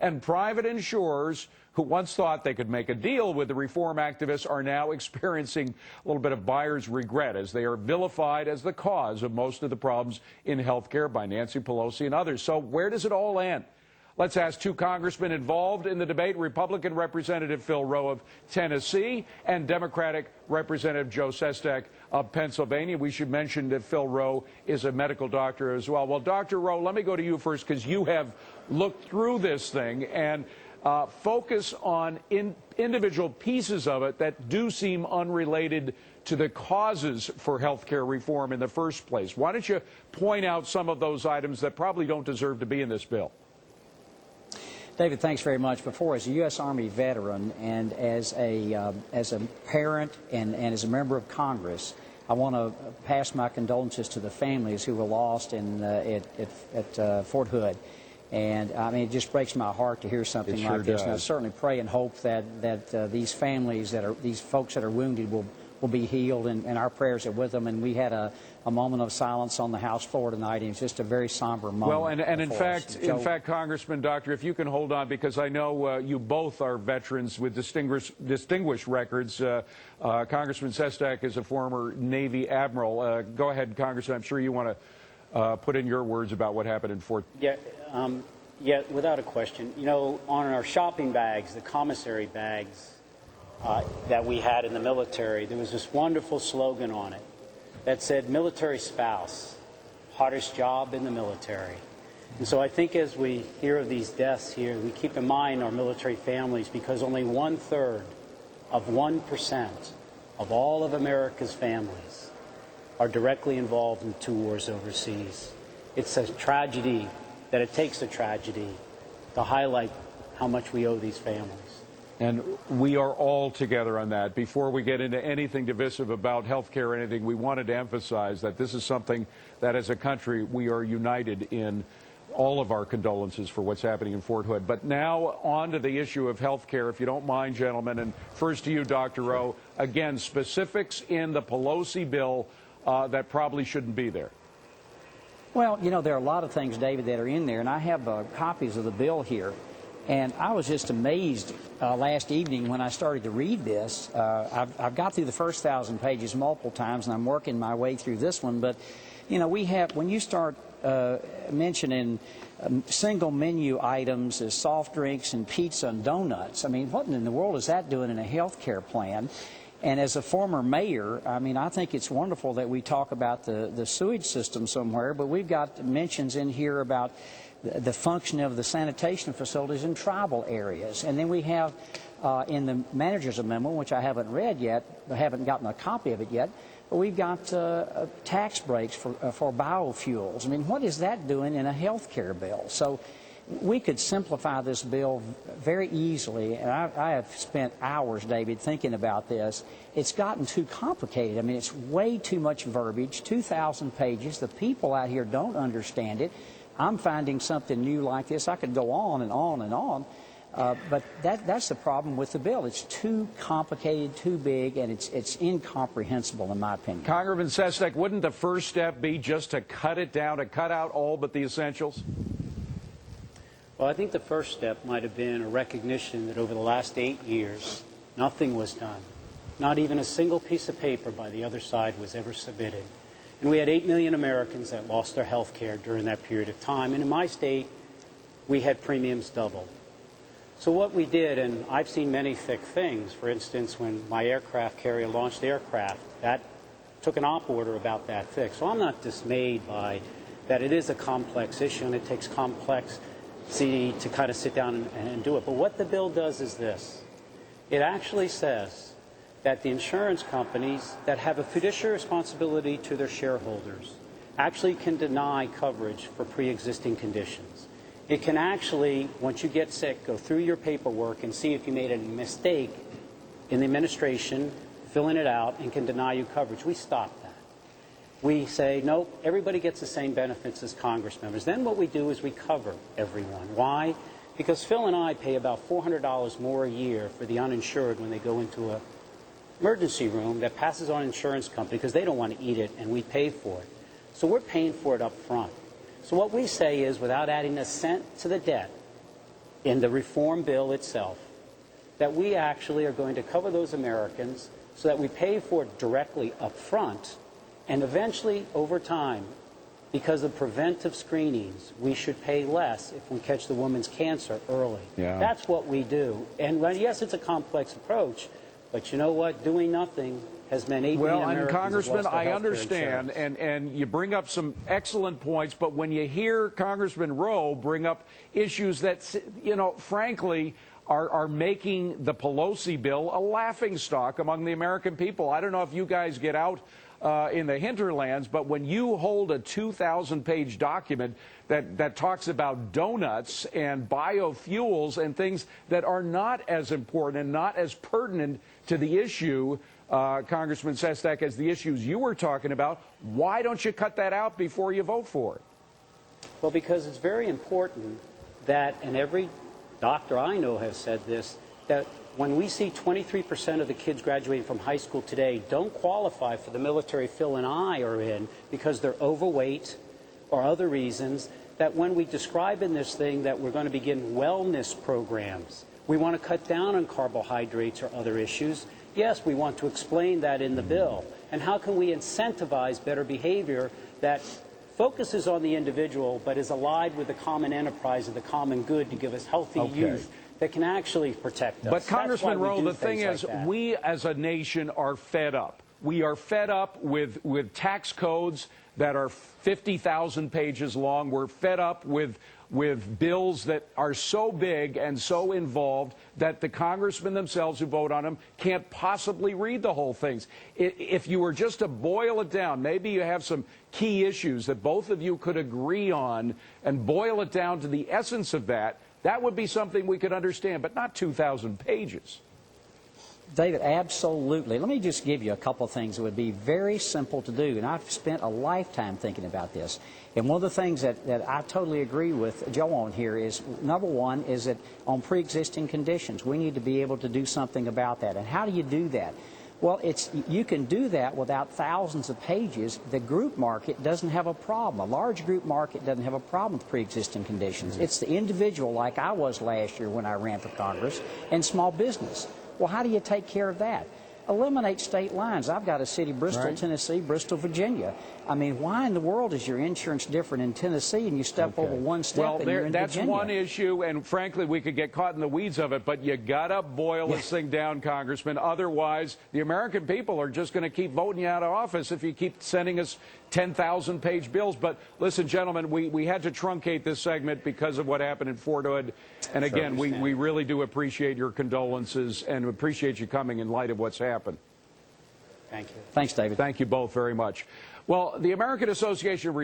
And private insurers who once thought they could make a deal with the reform activists are now experiencing a little bit of buyer's regret as they are vilified as the cause of most of the problems in health care by Nancy Pelosi and others. So where does it all end? Let's ask two congressmen involved in the debate, Republican Representative Phil Roe of Tennessee and Democratic Representative Joe Sestak of Pennsylvania. We should mention that Phil Roe is a medical doctor as well. Well, Dr. Roe, let me go to you first because you have looked through this thing and focus on individual pieces of it that do seem unrelated to the causes for health care reform in the first place. Why don't you point out some of those items that probably don't deserve to be in this bill? David, thanks very much. Before, as a U.S. Army veteran and as a parent and as a member of Congress, I want to pass my condolences to the families who were lost at Fort Hood. And I mean, it just breaks my heart to hear something like this. And I certainly pray and hope that these families these folks that are wounded will be healed, and our prayers are with them. And we had a moment of silence on the House floor tonight, and it's just a very somber moment. Well, and in fact, Congressman, Doctor, if you can hold on, because I know you both are veterans with distinguished records. Congressman Sestak is a former Navy admiral. Go ahead, Congressman. I'm sure you want to put in your words about what happened in Fort. Yeah, without a question. You know, on our shopping bags, the commissary bags that we had in the military, there was this wonderful slogan on it that said, "Military spouse, hardest job in the military." And so I think as we hear of these deaths here, we keep in mind our military families, because only 1/3 of 1% of all of America's families are directly involved in 2 wars overseas. It's a tragedy that it takes a tragedy to highlight how much we owe these families. And we are all together on that. Before we get into anything divisive about health care or anything, we wanted to emphasize that this is something that as a country we are united in. All of our condolences for what's happening in Fort Hood. But now on to the issue of health care, if you don't mind, gentlemen. And first to you, Dr. Roe. Again, specifics in the Pelosi bill that probably shouldn't be there. Well, you know, there are a lot of things, David, that are in there, and I have copies of the bill here. And I was just amazed last evening when I started to read this. I've got through the first 1,000 pages multiple times, and I'm working my way through this one. But, you know, when you start mentioning single menu items as soft drinks and pizza and donuts, I mean, what in the world is that doing in a health care plan? And as a former mayor, I mean, I think it's wonderful that we talk about the sewage system somewhere, but we've got mentions in here about the function of the sanitation facilities in tribal areas. And then we have in the manager's amendment, which I haven't read yet, I haven't gotten a copy of it yet, but we've got tax breaks for biofuels. I mean, what is that doing in a health care bill? So we could simplify this bill very easily, and I have spent hours, David, thinking about this. It's gotten too complicated. I mean, it's way too much verbiage, 2,000 pages. The people out here don't understand it. I'm finding something new like this. I could go on and on and on, but that's the problem with the bill. It's too complicated, too big, and it's incomprehensible in my opinion. Congressman Sestak, wouldn't the first step be just to cut it down, to cut out all but the essentials? Well, I think the first step might have been a recognition that over the last 8 years, nothing was done. Not even a single piece of paper by the other side was ever submitted. And we had 8 million Americans that lost their health care during that period of time. And in my state, we had premiums double. So what we did, and I've seen many thick things. For instance, when my aircraft carrier launched aircraft, that took an op order about that thick. So I'm not dismayed by that. It is a complex issue, and it takes complexity to kind of sit down and do it. But what the bill does is this. It actually says that the insurance companies that have a fiduciary responsibility to their shareholders actually can deny coverage for pre-existing conditions. It can actually, once you get sick, go through your paperwork and see if you made a mistake in the administration, filling it out, and can deny you coverage. We stop that. We say, nope, everybody gets the same benefits as Congress members. Then what we do is we cover everyone. Why? Because Phil and I pay about $400 more a year for the uninsured when they go into a emergency room that passes on an insurance company because they don't want to eat it and we pay for it. So we're paying for it up front. So what we say is, without adding a cent to the debt, in the reform bill itself that we actually are going to cover those Americans so that we pay for it directly up front, and eventually over time, because of preventive screenings, we should pay less if we catch the woman's cancer early. Yeah. That's what we do. And yes, it's a complex approach, but you know what? Doing nothing has meant 8 million Americans have Congressman, lost their I healthcare understand, insurance. and you bring up some excellent points, but when you hear Congressman Rowe bring up issues that, you know, frankly, are making the Pelosi bill a laughingstock among the American people. I don't know if you guys get out in the hinterlands, but when you hold a 2,000-page document that talks about donuts and biofuels and things that are not as important and not as pertinent to the issue, Congressman Sestak, as the issues you were talking about, why don't you cut that out before you vote for it? Well, because it's very important that, and every doctor I know has said this, that when we see 23% of the kids graduating from high school today don't qualify for the military Phil and I are in because they're overweight or other reasons, that when we describe in this thing that we're going to begin wellness programs, we want to cut down on carbohydrates or other issues, yes, we want to explain that in the bill. And how can we incentivize better behavior that focuses on the individual but is allied with the common enterprise of the common good to give us healthy youth that can actually protect us. But Congressman Rowe, the thing is, like we as a nation are fed up. We are fed up with tax codes that are 50,000 pages long. We're fed up with bills that are so big and so involved that the congressmen themselves who vote on them can't possibly read the whole things. If you were just to boil it down, maybe you have some key issues that both of you could agree on and boil it down to the essence of that, that would be something we could understand, but not 2,000 pages. David, absolutely. Let me just give you a couple of things that would be very simple to do, and I've spent a lifetime thinking about this. And one of the things that I totally agree with Joe on here is, number one, is that on pre-existing conditions, we need to be able to do something about that. And how do you do that? Well, you can do that without thousands of pages. The group market doesn't have a problem. A large group market doesn't have a problem with pre-existing conditions. It's the individual, like I was last year when I ran for Congress, and small business. Well, how do you take care of that? Eliminate state lines. I've got a city, Bristol, Tennessee, Bristol, Virginia. I mean, why in the world is your insurance different in Tennessee and you step over one step and you're in that's Virginia? one issue, and frankly, we could get caught in the weeds of it, but you got to boil this thing down, Congressman. Otherwise, the American people are just going to keep voting you out of office if you keep sending us 10,000-page bills. But listen, gentlemen, we had to truncate this segment because of what happened in Fort Hood. And again, we really do appreciate your condolences and appreciate you coming in light of what's happened. Thank you. Thanks, David. Thank you both very much. Well, the American Association of